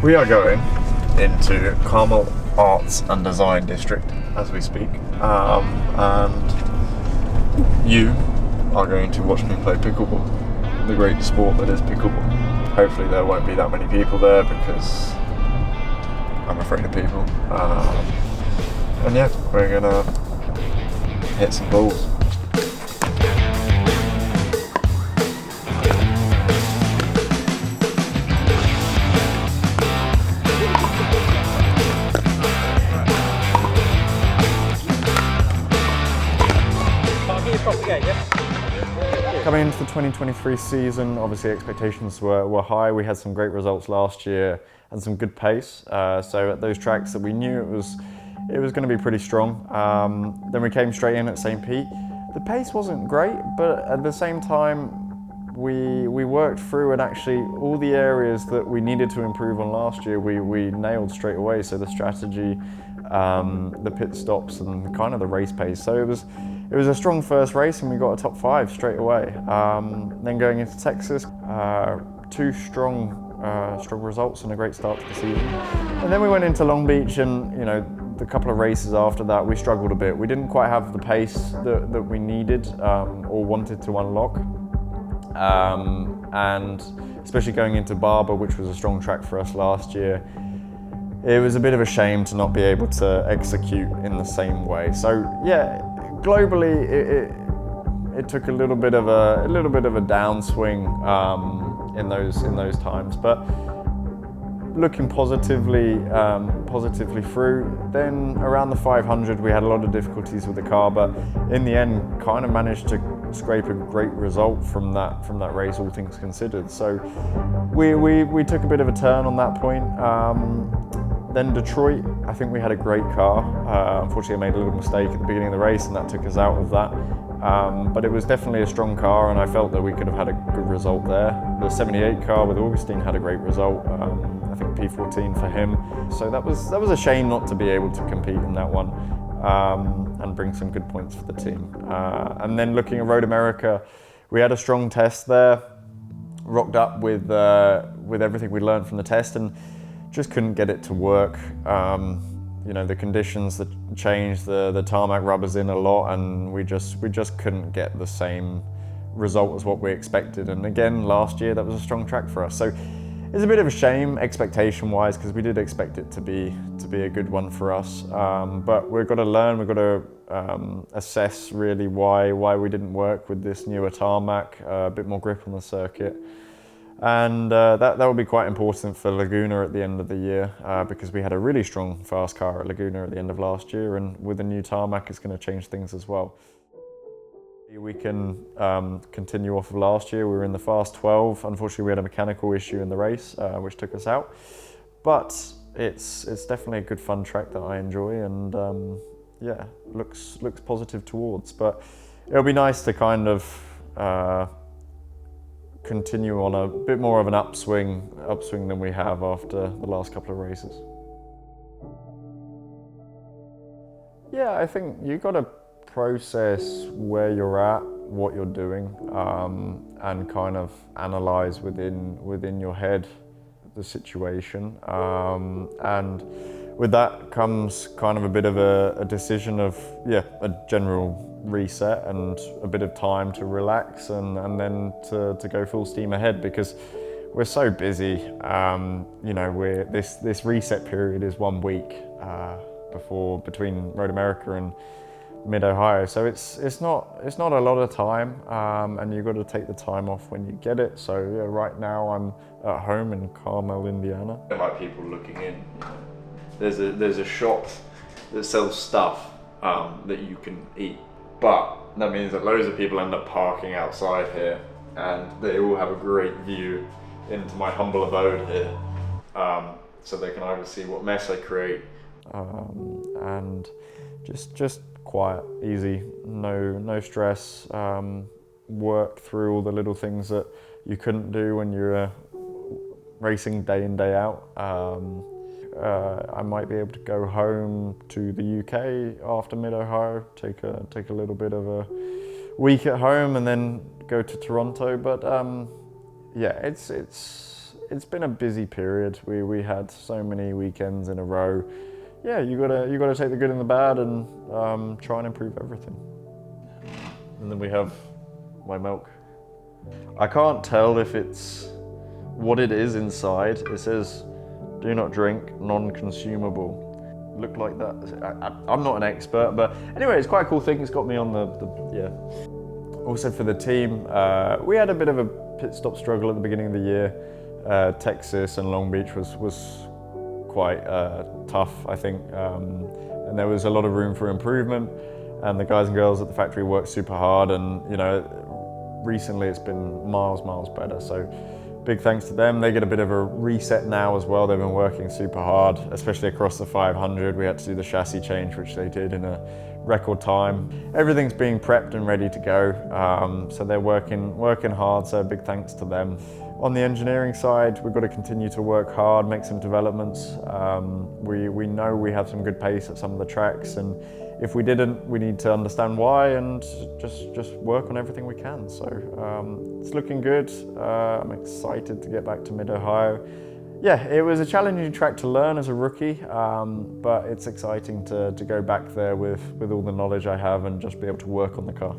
We are going into Carmel Arts and Design District as we speak, and you are going to watch me play pickleball, the great sport that is pickleball. Hopefully there won't be that many people there because I'm afraid of people. And yeah, we're gonna hit some balls. Coming into the 2023 season, obviously expectations were high. We had some great results last year and some good pace. So at those tracks that we knew it was going to be pretty strong. Then we came straight in at St. Pete. The pace wasn't great, but at the same time, we worked through, and actually all the areas that we needed to improve on last year, we nailed straight away. So the strategy, the pit stops, and kind of the race pace. So it was a strong first race, and we got a top 5 straight away. Then going into Texas, 2 strong results and a great start to the season. And then we went into Long Beach, and the couple of races after that, we struggled a bit. We didn't quite have the pace that we needed or wanted to unlock. And especially going into Barber, which was a strong track for us last year, it was a bit of a shame to not be able to execute in the same way. So yeah, globally, it took a little bit of a downswing in those times, but looking positively through. Then around the 500, we had a lot of difficulties with the car, but in the end, kind of managed to scrape a great result from that race, all things considered. So we took a bit of a turn on that point. Then Detroit, I think we had a great car. Unfortunately, I made a little mistake at the beginning of the race, and that took us out of that. But it was definitely a strong car, and I felt that we could have had a good result there. The 78 car with Augustine had a great result. I think P14 for him. So that was a shame not to be able to compete in that one and bring some good points for the team. And then looking at Road America, we had a strong test there. Rocked up with everything we learned from the test, and just couldn't get it to work. The conditions that changed, the tarmac rubbers in a lot, and we just couldn't get the same result as what we expected. And again, last year that was a strong track for us. So it's a bit of a shame expectation-wise, because we did expect it to be a good one for us. But we've got to learn. We've got to assess really why we didn't work with this newer tarmac, a bit more grip on the circuit. And that will be quite important for Laguna at the end of the year, because we had a really strong fast car at Laguna at the end of last year, and with the new tarmac it's going to change things as well. We can continue off of last year. We were in the fast 12. Unfortunately, we had a mechanical issue in the race, which took us out. But it's definitely a good fun track that I enjoy, and yeah, looks positive towards. But it'll be nice to kind of continue on a bit more of an upswing than we have after the last couple of races. Yeah, I think you've got to process where you're at, what you're doing, and kind of analyze within your head the situation. And with that comes kind of a bit of a decision of, a general reset and a bit of time to relax and then to go full steam ahead, because we're so busy. This reset period is 1 week between Road America and Mid-Ohio, so it's not a lot of time, and you've got to take the time off when you get it. So yeah, right now I'm at home in Carmel, Indiana. Like people looking in, there's a shop that sells stuff that you can eat, but that means that loads of people end up parking outside here, and they all have a great view into my humble abode here, so they can either see what mess I create, and just quiet, easy, no stress, work through all the little things that you couldn't do when you're racing day in, day out. I might be able to go home to the UK after Mid-Ohio, take a little bit of a week at home and then go to Toronto. But yeah, it's it's been a busy period. We had so many weekends in a row. Yeah, you gotta take the good and the bad and try and improve everything. And then we have my milk. I can't tell if it's what it is inside. It says, "Do not drink, non-consumable." Look like that. I'm not an expert, but anyway, it's quite a cool thing. It's got me on the yeah. Also for the team, we had a bit of a pit stop struggle at the beginning of the year. Texas and Long Beach was quite tough, I think, and there was a lot of room for improvement. And the guys and girls at the factory worked super hard, and recently it's been miles better. So big thanks to them. They get a bit of a reset now as well. They've been working super hard, especially across the 500. We had to do the chassis change, which they did in a record time. Everything's being prepped and ready to go. So they're working hard, so big thanks to them. On the engineering side, we've got to continue to work hard, make some developments. We know we have some good pace at some of the tracks, and if we didn't, we need to understand why and just work on everything we can. So it's looking good. I'm excited to get back to Mid-Ohio. Yeah, it was a challenging track to learn as a rookie, but it's exciting to go back there with all the knowledge I have and just be able to work on the car.